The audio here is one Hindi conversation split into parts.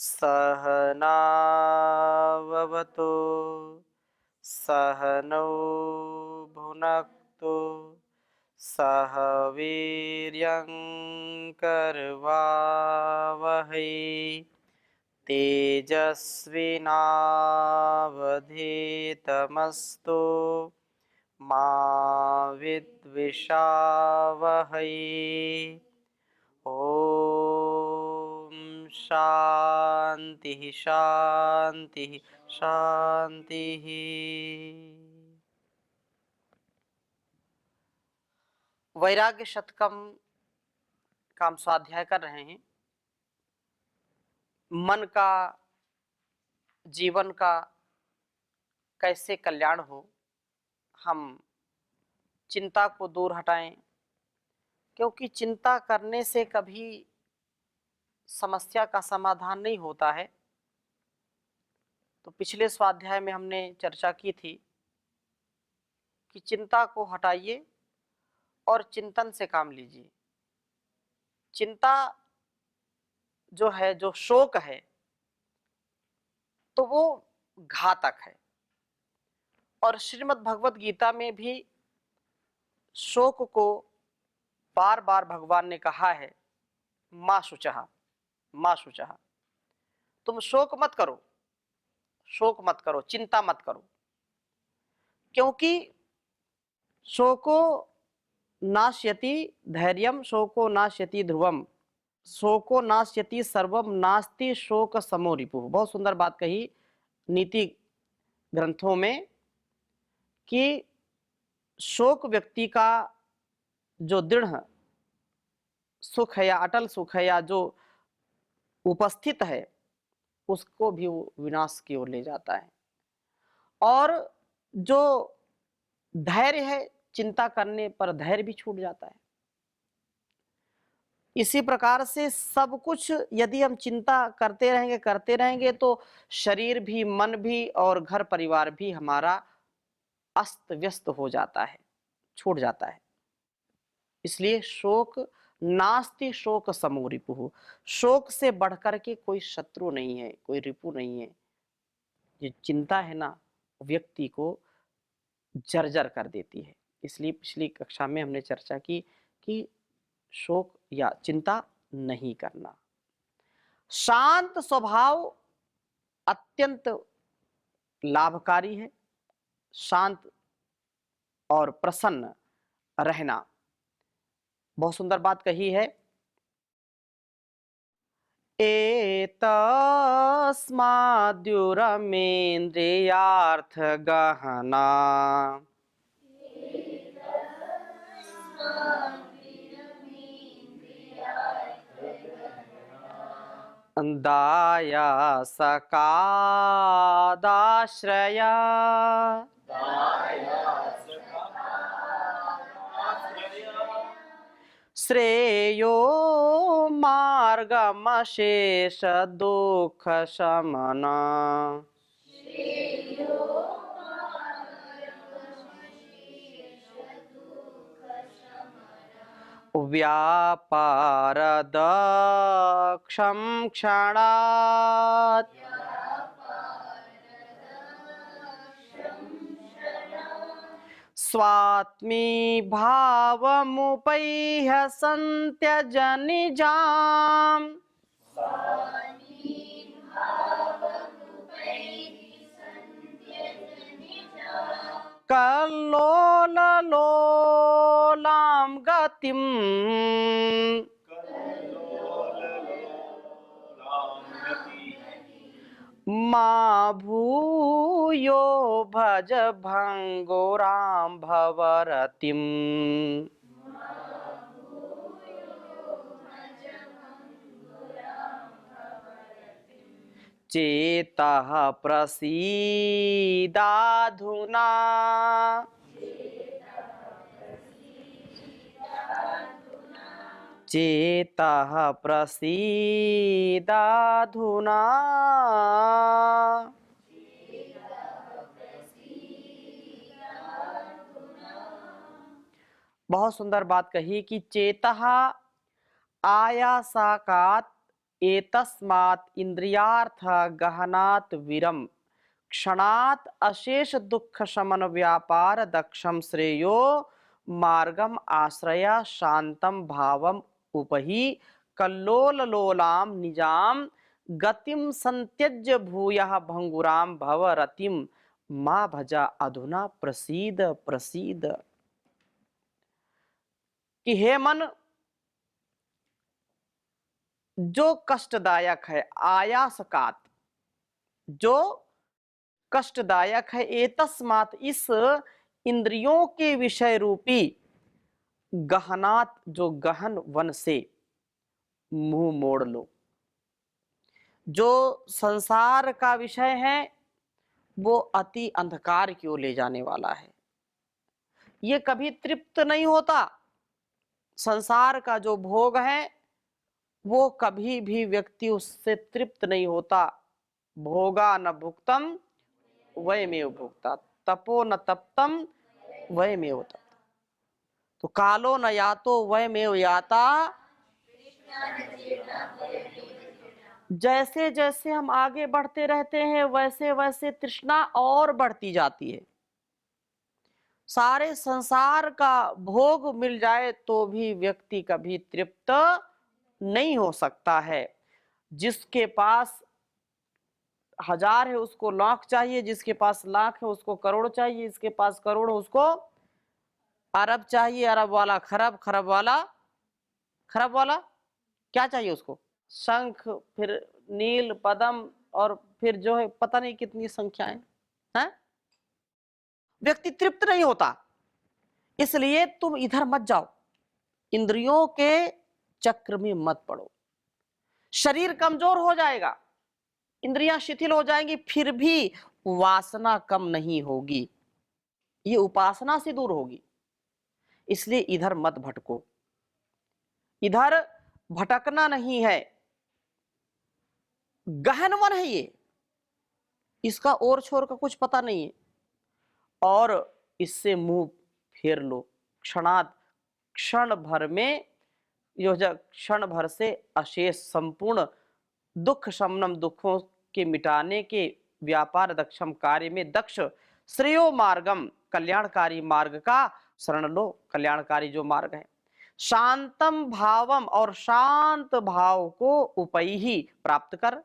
सहनाववतु सहनौ भुनक्तु सह वीर्यं करवावहै तेजस्विनावधीतमस्तु मा विद्विषावहै। ओम शांति शांति शांति। वैराग्य शतकम का हम स्वाध्याय कर रहे हैं। मन का, जीवन का कैसे कल्याण हो, हम चिंता को दूर हटाएं, क्योंकि चिंता करने से कभी समस्या का समाधान नहीं होता है। तो पिछले स्वाध्याय में हमने चर्चा की थी कि चिंता को हटाइए और चिंतन से काम लीजिए। चिंता जो है, जो शोक है, तो वो घातक है। और श्रीमद् भगवत गीता में भी शोक को बार बार भगवान ने कहा है, मां शुचः, मां शुचः, तुम शोक मत करो, शोक मत करो, चिंता मत करो, क्योंकि शोको नाश्यति धैर्यम, शोको नाश्यति ध्रुवम, शोको नाश्यति सर्वम, नास्ति शोक समो रिपुः। बहुत सुंदर बात कही नीति ग्रंथों में कि शोक व्यक्ति का जो दृढ़ सुख है या अटल सुख है या जो उपस्थित है, उसको भी वो विनाश की ओर ले जाता है। और जो धैर्य है, चिंता करने पर धैर्य भी छूट जाता है। इसी प्रकार से सब कुछ यदि हम चिंता करते रहेंगे तो शरीर भी, मन भी और घर परिवार भी हमारा अस्त व्यस्त हो जाता है, छूट जाता है। इसलिए शोक नास्ति शोक समो रिपुः, शोक से बढ़कर के कोई शत्रु नहीं है, कोई रिपु नहीं है। ये चिंता है ना, व्यक्ति को जर्जर कर देती है। इसलिए पिछली कक्षा में हमने चर्चा की कि शोक या चिंता नहीं करना। शांत स्वभाव अत्यंत लाभकारी है। शांत और प्रसन्न रहना, बहुत सुंदर बात कही है। एतस्माद्युरमेन्द्रियार्थ गहना दाया सकादाश्रया श्रेयो मार्गमशेष दुख शमना व्यापारदक्षं क्षणात् स्वात्मी भावमुपैह सन्त्यजनिजाम् कल्लोललोलां गतिम् मा भूयो भज भंगुरां भवरतिम्। चेतः प्रसीदाधुना चेतः प्रसीदाधुना। बहुत सुंदर बात कही कि चेतः आयासाकात एतस्मात् इंद्रियार्थ गहनात् विरम क्षणात् अशेष दुख शमन व्यापार दक्षम श्रेयो मार्गम आश्रय शांतम भावम उपहि कल्लोल लोलाम निजाम गतिम संत्यज्य भूयः भंगुराम भवरतिम माँ भजा अधुना प्रसीद प्रसीद। कि हे मन, जो कष्टदायक है, आयासकात, जो कष्टदायक है, एतस्मात्, इस इंद्रियों के विषय रूपी गहनात, जो गहन वन से मुंह मोड़ लो। जो संसार का विषय है वो अति अंधकार की ओर ले जाने वाला है, ये कभी तृप्त नहीं होता। संसार का जो भोग है वो कभी भी व्यक्ति उससे तृप्त नहीं होता। भोगा न भुक्तम वयमेव भुक्ता, तपो न तप्तम वयमेव तप्ता, तो कालो न यातो वयमेव याता। जैसे जैसे हम आगे बढ़ते रहते हैं वैसे वैसे तृष्णा और बढ़ती जाती है। सारे संसार का भोग मिल जाए तो भी व्यक्ति कभी तृप्त नहीं हो सकता है। जिसके पास 1000 है उसको लाख चाहिए, जिसके पास लाख है उसको करोड़ चाहिए, जिसके पास करोड़ है उसको अरब चाहिए, अरब वाला खरब, खरब वाला खरब वाला क्या चाहिए उसको, शंख, फिर नील, पद्म, और फिर जो है पता नहीं कितनी संख्याएं हैं। व्यक्ति तृप्त नहीं होता। इसलिए तुम इधर मत जाओ, इंद्रियों के चक्र में मत पड़ो। शरीर कमजोर हो जाएगा, इंद्रियां शिथिल हो जाएंगी, फिर भी वासना कम नहीं होगी, ये उपासना से दूर होगी। इसलिए इधर मत भटको, इधर भटकना नहीं है। गहन वन है ये, इसका ओर छोर का कुछ पता नहीं है, और इससे मुंह फेर लो। क्षणात, क्षण भर में, जो क्षण भर से अशेष संपूर्ण दुख शमनम, दुखों के मिटाने के व्यापार दक्षम कार्य में दक्ष, श्रेयो मार्गम, कल्याणकारी मार्ग का शरण लो। कल्याणकारी जो मार्ग है, शांतम भावम, और शांत भाव को उपैहि प्राप्त कर,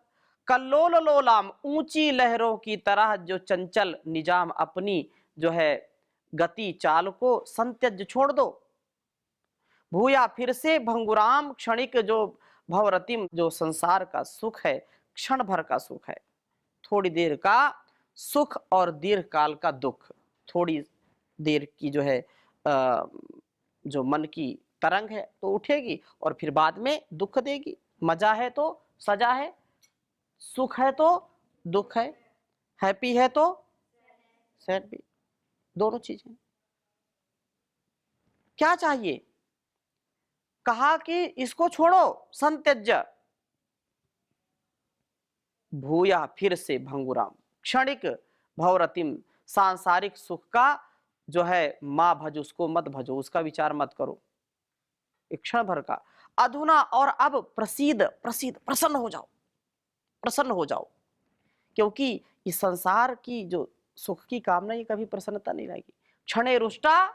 कल्लोल लोलाम, ऊंची लहरों की तरह जो चंचल, निजाम, अपनी जो है गति चाल को संत्यज छोड़ दो। भूया, फिर से भंगुराम, क्षणिक जो भवरतिम, जो संसार का सुख है, क्षण भर का सुख है, थोड़ी देर का सुख और दीर्घ काल का दुख। थोड़ी देर की जो है जो मन की तरंग है तो उठेगी और फिर बाद में दुख देगी। मजा है तो सजा है, सुख है तो दुख है, हैप्पी है तो सैड भी, दोनों चीजें। क्या चाहिए, कहा कि इसको छोड़ो, संत्यज्य। भूया, फिर से भंगुराम, क्षणिक भवरतिम, सांसारिक सुख का जो है माँ भज, उसको मत भजो, उसका विचार मत करो, एक क्षण भर का। अधुना, और अब प्रसीद प्रसीद, प्रसन्न हो जाओ, प्रसन्न हो जाओ। क्योंकि इस संसार की जो सुख की कामना, ये कभी प्रसन्नता नहीं लाएगी। क्षणे रुष्टा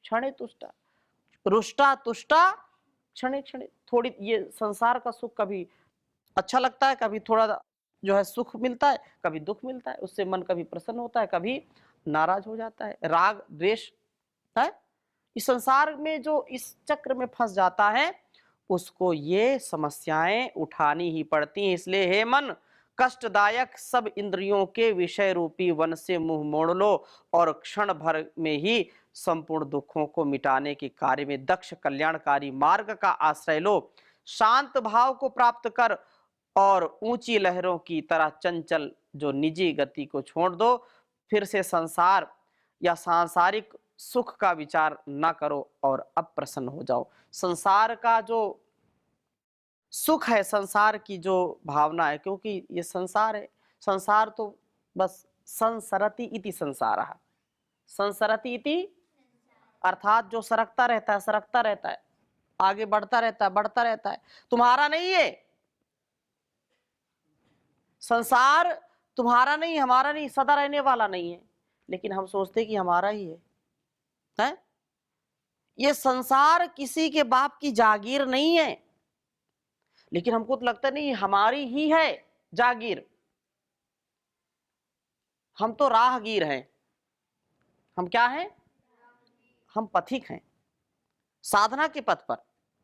क्षणे तुष्टा, रुष्टा तुष्टा क्षणे क्षणे। थोड़ी ये संसार का सुख कभी अच्छा लगता है, कभी थोड़ा जो है सुख मिलता है, कभी दुख मिलता है, उससे मन कभी प्रसन्न होता है, कभी नाराज हो जाता है, राग द्वेष है। इस संसार में जो इस चक्र में फंस जाता है उसको ये समस्याएं उठानी ही पड़ती हैं। इसलिए हे मन, कष्टदायक सब इंद्रियों के विषय रूपी वन से मुंह मोड़ लो और क्षण भर में ही संपूर्ण दुखों को मिटाने के कार्य में दक्ष कल्याणकारी मार्ग का आश्रय लो। शांत भाव को प्राप्त कर और ऊंची लहरों की तरह चंचल जो निजी गति को छोड़ दो। फिर से संसार या सांसारिक सुख का विचार ना करो और अप्रसन्न हो जाओ। संसार का जो सुख है, संसार की जो भावना है, क्योंकि ये संसार है, संसार तो बस संसरति इति संसारः, संसरति इति अर्थात जो सरकता रहता है, सरकता रहता है, आगे बढ़ता रहता है, बढ़ता रहता है, तुम्हारा नहीं है, संसार तुम्हारा नहीं, हमारा नहीं, सदा रहने वाला नहीं है, लेकिन हम सोचते कि हमारा ही है? ये संसार किसी के बाप की जागीर नहीं है, लेकिन हमको तो लगता नहीं हमारी ही है जागीर। हम तो राहगीर हैं। हम क्या हैं? हम पथिक हैं, साधना के पथ पर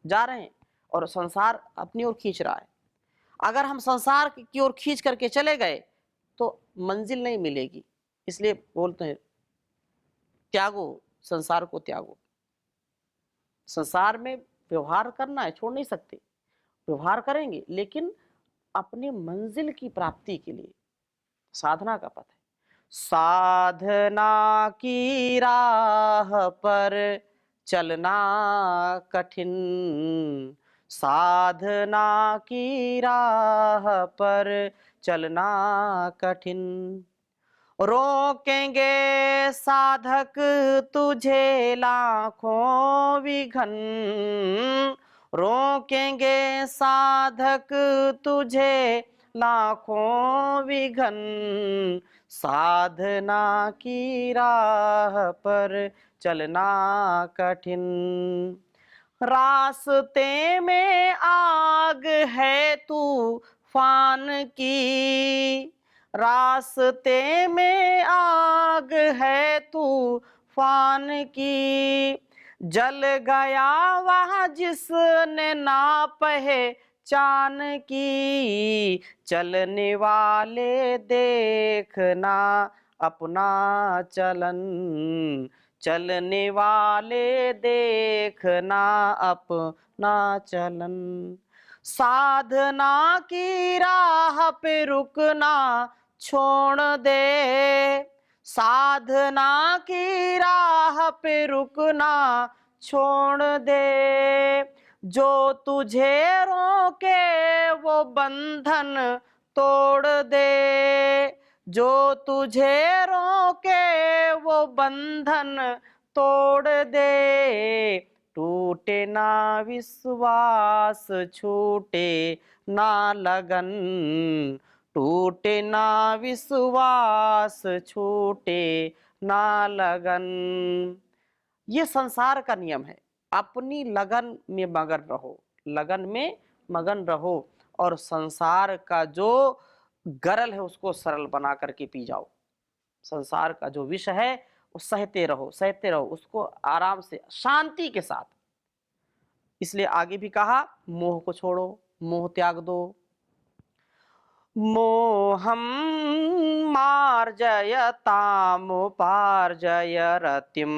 जा रहे हैं और संसार अपनी ओर खींच रहा है। अगर हम संसार की ओर खींच करके चले गए तो मंजिल नहीं मिलेगी। इसलिए बोलते हैं त्यागो, संसार को त्यागो। संसार में व्यवहार करना है, छोड़ नहीं सकते, व्यवहार करेंगे, लेकिन अपनी मंजिल की प्राप्ति के लिए साधना का पथ है। साधना की राह पर चलना कठिन, साधना की राह पर चलना कठिन, रोकेंगे साधक तुझे लाखों विघन, रोकेंगे साधक तुझे लाखों विघन, साधना की राह पर चलना कठिन, रास्ते में आग है तूफान की, रास्ते में आग है तूफान की, जल गया वह जिसने ना पहचान की, चलने वाले देखना अपना चलन, चलने वाले देखना अपना चलन, साधना की राह पे रुकना छोड़ दे, साधना की राह पे रुकना छोड़ दे, जो तुझे रोके वो बंधन तोड़ दे, जो तुझे रोके वो बंधन तोड़ दे, टूटे ना विश्वास छूटे ना लगन, टूटे ना विश्वास छूटे ना लगन। ये संसार का नियम है। अपनी लगन में मगन रहो, लगन में मगन रहो और संसार का जो गरल है उसको सरल बना करके पी जाओ। संसार का जो विष है वो सहते रहो, सहते रहो उसको आराम से, शांति के साथ। इसलिए आगे भी कहा मोह को छोड़ो, मोह त्याग दो। मोहम मार्जयतामुपार्जय रतिम,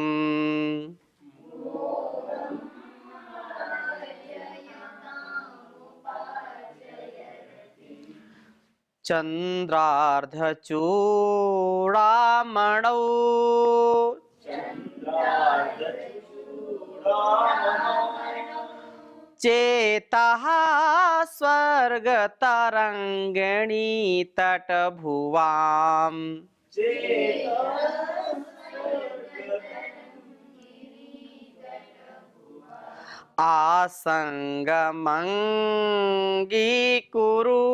चंद्रार्धचूड़ामणौ, चेतः स्वर्गतरङ्गिणी तटभुवाम्, आसङ्गमङ्गीकुरु,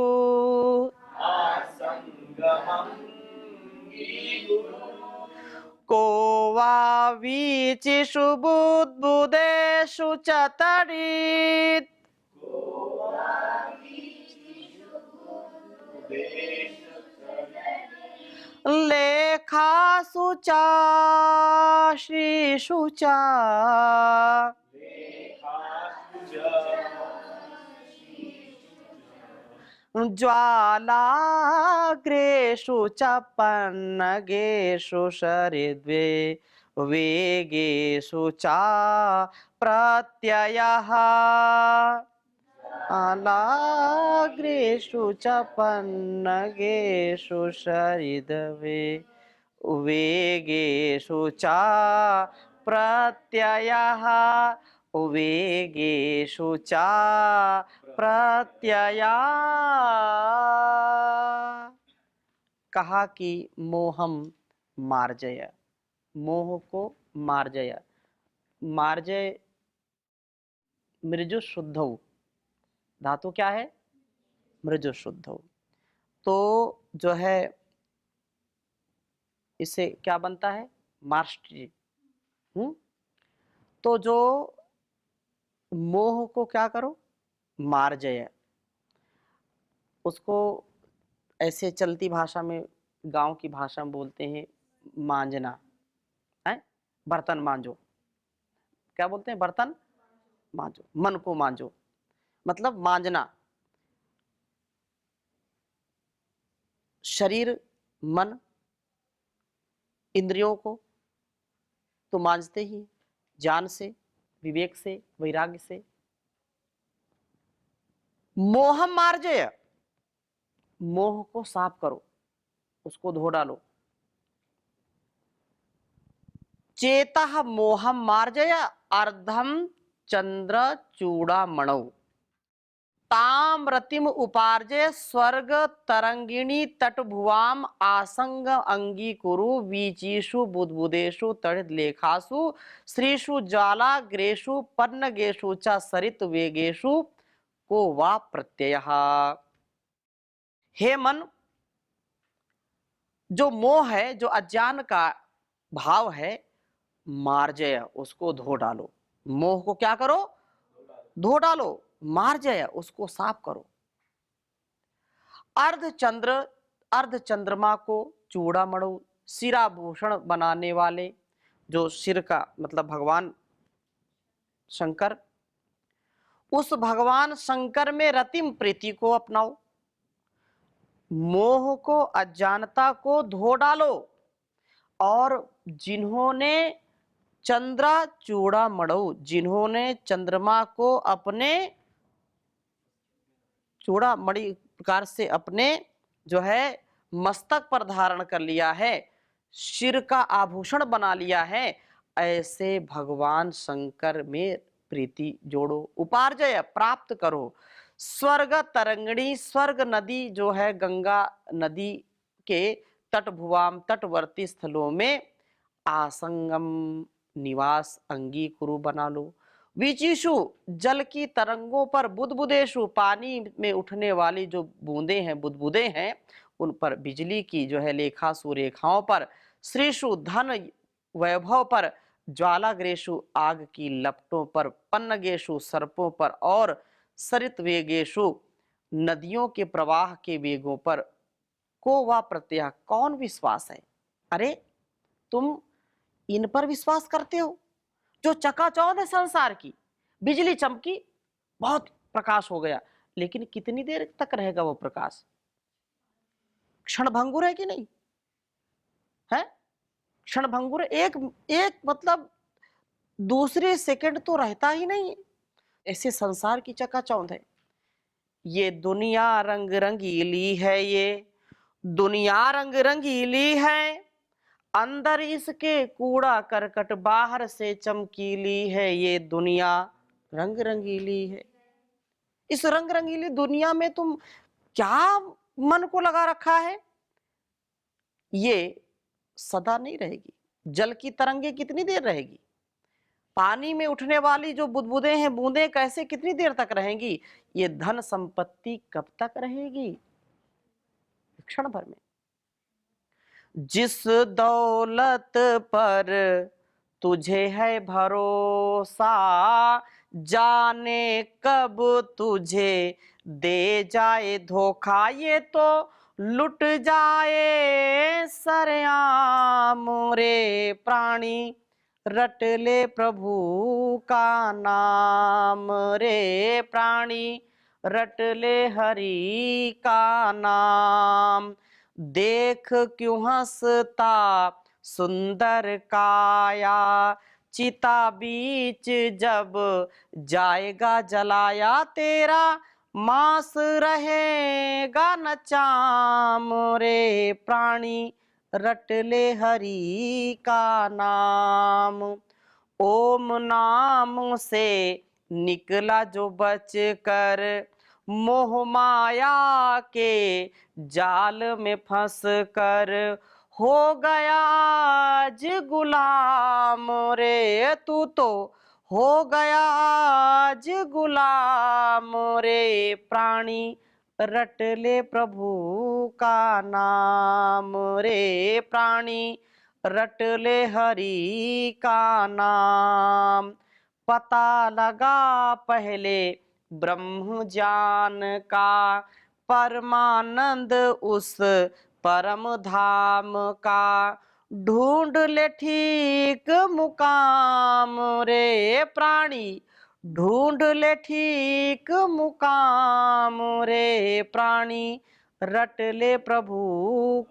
को वा वीचिषु बुद्बुदेषु च तडित्, लेखासु चाश्रीषु च, ज्वालाग्रेषु च पन्नगेषु शरीद्वे, वेगेषु च प्रत्ययः, आलाग्रेषु च पन्नगेषु शरीद्वे, वेगेषु च प्रत्ययः, वेगेषु च प्रत्यया। कहा कि मोहम मार्जय, मोह को मार्जय, मार्जय मृजु शुद्धौ, धातु क्या है? मृजु शुद्धौ। तो जो है इससे क्या बनता है, मार्स्ट्री। तो जो मोह को क्या करो, मार्जय, उसको ऐसे चलती भाषा में, गांव की भाषा में बोलते हैं मांजना है, बर्तन मांजो। क्या बोलते हैं, बर्तन मांजो, मन को मांजो, मतलब मांजना। शरीर, मन, इंद्रियों को तो मांजते ही, ज्ञान से, विवेक से, वैराग्य से। मोह मार्जय, मोह को साफ करो, उसको धो डालो। चेतः मोहम मार्जय अर्धम चंद्र चूड़ामणौ ताम्रतिम उपार्जय स्वर्ग तरंगिणी तटभुवाम आसंग अंगीकुरु वीचिषु बुद्बुदेषु तड़ित लेखासु श्रीषु ज्वालाग्रेषु पन्नगेषु च सरित वेगेषु को वा प्रत्ययः। हे मन, जो मोह है, जो अज्ञान का भाव है, मार्जय, उसको धो डालो। मोह को क्या करो, धो डालो। मार्जय, उसको साफ करो। अर्धचंद्र, अर्ध चंद्रमा को चूड़ामणु, सिराभूषण बनाने वाले, जो सिर का मतलब भगवान शंकर, उस भगवान शंकर में रतिम प्रीति को अपनाओ। मोह को, अज्ञानता को धो डालो। और जिन्होंने चंद्रा चूड़ामणु, जिन्होंने चंद्रमा को अपने चूड़ामणि प्रकार से अपने जो है मस्तक पर धारण कर लिया है, सिर का आभूषण बना लिया है, ऐसे भगवान शंकर में प्रीति जोड़ो। उपार्जय, प्राप्त करो। स्वर्ग तरंगिणी, स्वर्ग नदी जो है गंगा नदी के तटभुवाम, तटवर्ती स्थलों में आसंगम निवास अंगीकुरु बना लो। विचिषु, जल की तरंगों पर, बुदबुदेशु, पानी में उठने वाली जो बूंदे हैं, बुदबुदे हैं, उन पर, बिजली की जो है लेखासु, रेखाओं पर, श्रीषु, धन वैभव पर, ज्वालाग्रेशु, आग की लपटों पर, पन्नगेशु, सर्पों पर, और सरित वेगेशु, नदियों के प्रवाह के वेगों पर, को वा प्रत्यय, कौन विश्वास है। अरे तुम इन पर विश्वास करते हो जो चकाचौंध है संसार की। बिजली चमकी, बहुत प्रकाश हो गया, लेकिन कितनी देर तक रहेगा वो प्रकाश, क्षण भंगुर है कि नहीं है, क्षण भंगुर, एक एक मतलब दूसरे सेकंड तो रहता ही नहीं है। ऐसे संसार की चकाचौंध है। ये दुनिया रंग रंगीली है, ये दुनिया रंग रंगीली है, अंदर इसके कूड़ा करकट, बाहर से चमकीली है। ये दुनिया रंग रंगीली है। इस रंग रंगीली दुनिया में तुम क्या मन को लगा रखा है, ये सदा नहीं रहेगी। जल की तरंगे कितनी देर रहेगी, पानी में उठने वाली जो बुदबुदे हैं, बूंदे कैसे, कितनी देर तक रहेंगी, ये धन संपत्ति कब तक रहेगी, क्षण भर में। जिस दौलत पर तुझे है भरोसा, जाने कब तुझे दे जाए धोखा, ये तो लुट जाए सरेआम रे प्राणी, रट ले प्रभु का नाम रे प्राणी, रट ले हरि का नाम। देख क्यों हंसता सुंदर काया, चिता बीच जब जाएगा जलाया, तेरा मांस रहेगा न चाम रे प्राणी, रट ले हरि का नाम। ओम नाम से निकला जो बच कर, मोह माया के जाल में फंस कर, हो गया आज गुलाम रे, तू तो हो गया आज गुलाम रे प्राणी, रट ले प्रभु का नाम रे प्राणी, रट ले हरि का नाम। पता लगा पहले ब्रह्म ज्ञान का, परमानंद उस परम धाम का। ढूंढ ले ठीक मुकाम रे प्राणी, ढूंढ ले ठीक मुकाम रे प्राणी। रट ले प्रभु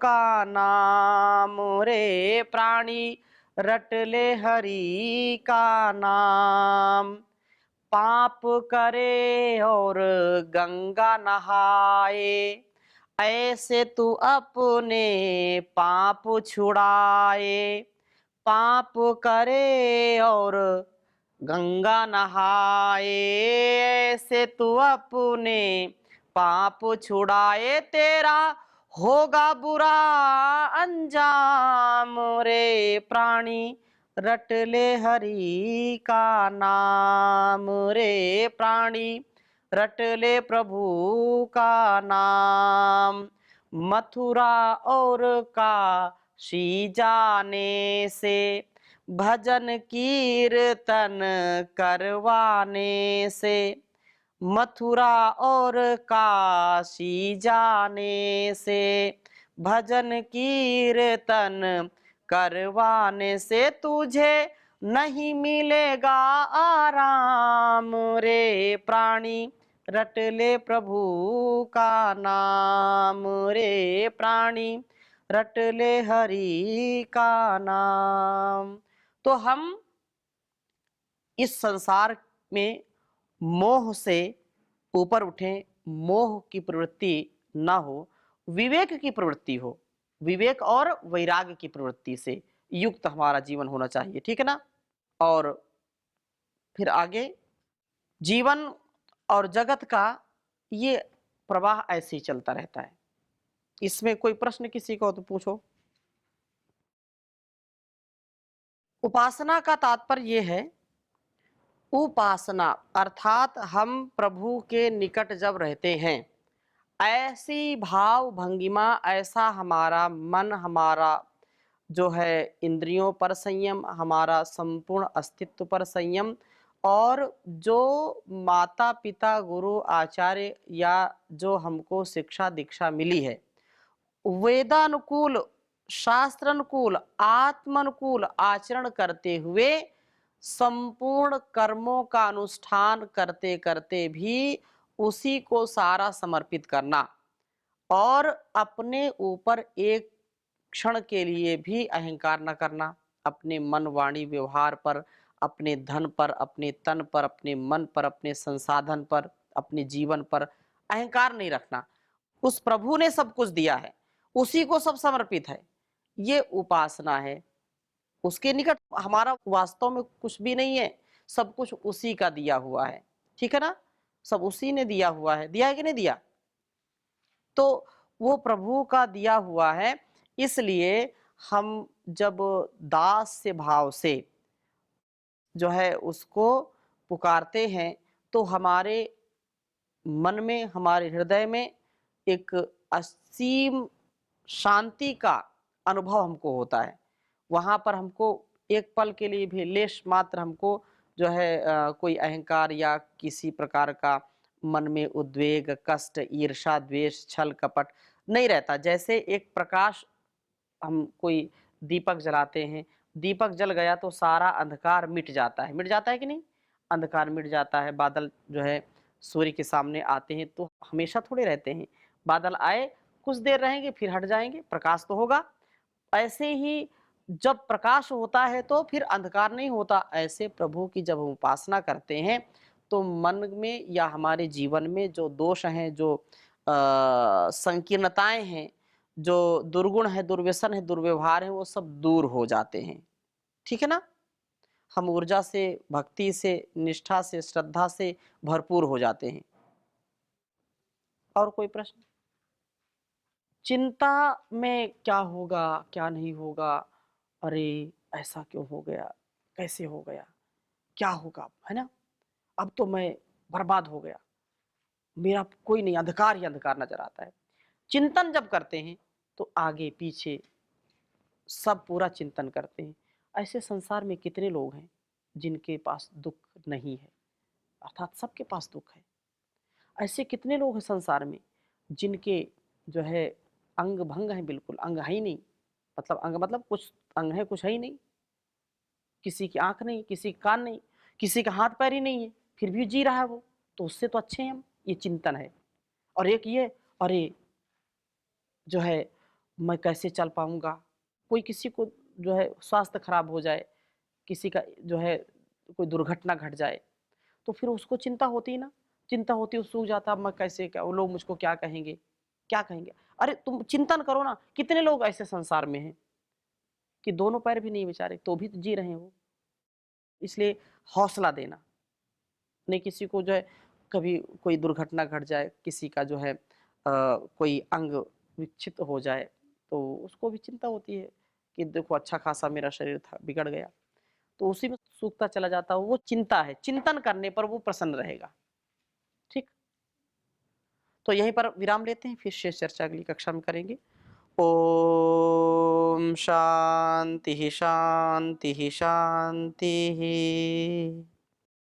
का नाम रे प्राणी, रट ले हरि का नाम। पाप करे और गंगा नहाए, ऐसे तू अपने पाप छुड़ाए। पाप करे और गंगा नहाए, ऐसे तू अपने पाप छुड़ाए। तेरा होगा बुरा अंजाम रे प्राणी, रट ले हरि का नाम रे प्राणी, रट ले प्रभु का नाम। मथुरा और काशी जाने से, भजन कीर्तन करवाने से। मथुरा और काशी जाने से, भजन कीर्तन करवाने से। तुझे नहीं मिलेगा आराम रे प्राणी, रट ले प्रभु का नाम रे प्राणी, रट ले हरि का नाम। तो हम इस संसार में मोह से ऊपर उठें, मोह की प्रवृत्ति ना हो, विवेक की प्रवृत्ति हो। विवेक और वैराग्य की प्रवृत्ति से युक्त हमारा जीवन होना चाहिए, ठीक है ना। और फिर आगे जीवन और जगत का ये प्रवाह ऐसे ही चलता रहता है। इसमें कोई प्रश्न किसी को हो तो पूछो। उपासना का तात्पर्य ये है, उपासना अर्थात हम प्रभु के निकट जब रहते हैं, ऐसी भाव भंगिमा, ऐसा हमारा मन, हमारा जो है इंद्रियों पर संयम, हमारा संपूर्ण अस्तित्व पर संयम, और जो माता पिता गुरु आचार्य या जो हमको शिक्षा दीक्षा मिली है, वेदानुकूल, शास्त्रानुकूल, आत्मानुकूल आचरण करते हुए संपूर्ण कर्मों का अनुष्ठान करते करते भी उसी को सारा समर्पित करना, और अपने ऊपर एक क्षण के लिए भी अहंकार न करना। अपने मन वाणी व्यवहार पर, अपने धन पर, अपने तन पर, अपने मन पर, अपने संसाधन पर, अपने जीवन पर अहंकार नहीं रखना। उस प्रभु ने सब कुछ दिया है, उसी को सब समर्पित है, ये उपासना है। उसके निकट हमारा वास्तव में कुछ भी नहीं है, सब कुछ उसी का दिया हुआ है, ठीक है ना। सब उसी ने दिया हुआ है, दिया है कि नहीं दिया। तो वो प्रभु का दिया हुआ है, इसलिए हम जब दास से भाव से जो है उसको पुकारते हैं, तो हमारे मन में, हमारे हृदय में एक असीम शांति का अनुभव हमको होता है। वहाँ पर हमको एक पल के लिए भी लेश मात्र हमको जो है कोई अहंकार या किसी प्रकार का मन में उद्वेग, कष्ट, ईर्षा, द्वेष, छल कपट नहीं रहता। जैसे एक प्रकाश, हम कोई दीपक जलाते हैं, दीपक जल गया तो सारा अंधकार मिट जाता है, मिट जाता है कि नहीं। अंधकार मिट जाता है। बादल जो है सूर्य के सामने आते हैं तो हमेशा थोड़े रहते हैं, बादल आए कुछ देर रहेंगे फिर हट जाएंगे, प्रकाश तो होगा। ऐसे ही जब प्रकाश होता है तो फिर अंधकार नहीं होता। ऐसे प्रभु की जब हम उपासना करते हैं तो मन में या हमारे जीवन में जो दोष हैं, जो संकीर्णताएं हैं, जो दुर्गुण है, दुर्व्यसन है, दुर्व्यवहार है, वो सब दूर हो जाते हैं, ठीक है ना। हम ऊर्जा से, भक्ति से, निष्ठा से, श्रद्धा से भरपूर हो जाते हैं। और कोई प्रश्न। चिंता में क्या होगा, क्या नहीं होगा, अरे ऐसा क्यों हो गया, कैसे हो गया, क्या होगा, है ना। अब तो मैं बर्बाद हो गया, मेरा कोई नहीं, अंधकार ही अंधकार नजर आता है। चिंतन जब करते हैं तो आगे पीछे सब पूरा चिंतन करते हैं। ऐसे संसार में कितने लोग हैं जिनके पास दुख नहीं है, अर्थात सबके पास दुख है। ऐसे कितने लोग हैं संसार में जिनके जो है अंग भंग है, बिल्कुल अंग है ही नहीं। मतलब अंग मतलब कुछ अंग है, कुछ है ही नहीं। किसी की आंख नहीं, किसी का कान नहीं, किसी का हाथ पैर ही नहीं है, फिर भी जी रहा है वो। तो उससे तो अच्छे हैं हम। ये चिंतन है। और एक ये, अरे जो है मैं कैसे चल पाऊंगा, कोई किसी को जो है स्वास्थ्य खराब हो जाए, किसी का जो है कोई दुर्घटना घट जाए, तो फिर उसको चिंता होती है ना। चिंता होती है, सूझ जाता मैं कैसे, क्या वो लोग मुझको क्या कहेंगे, क्या कहेंगे। अरे तुम चिंतन करो ना, कितने लोग ऐसे संसार में हैं कि दोनों पैर भी नहीं बेचारे, तो भी तो जी रहे हैं वो। इसलिए हौसला देना, नहीं किसी को जो है कभी कोई दुर्घटना घट जाए, किसी का जो है कोई अंग विक्षिप्त हो जाए, तो उसको भी चिंता होती है कि देखो अच्छा खासा मेरा शरीर था, बिगड़ गया। तो उसी में सूखता चला जाता है। वो चिंता है, चिंतन करने पर वो प्रसन्न रहेगा। ठीक। तो यहीं पर विराम लेते हैं, फिर शेष चर्चा अगली कक्षा में करेंगे। ओम शांति शांति शांति।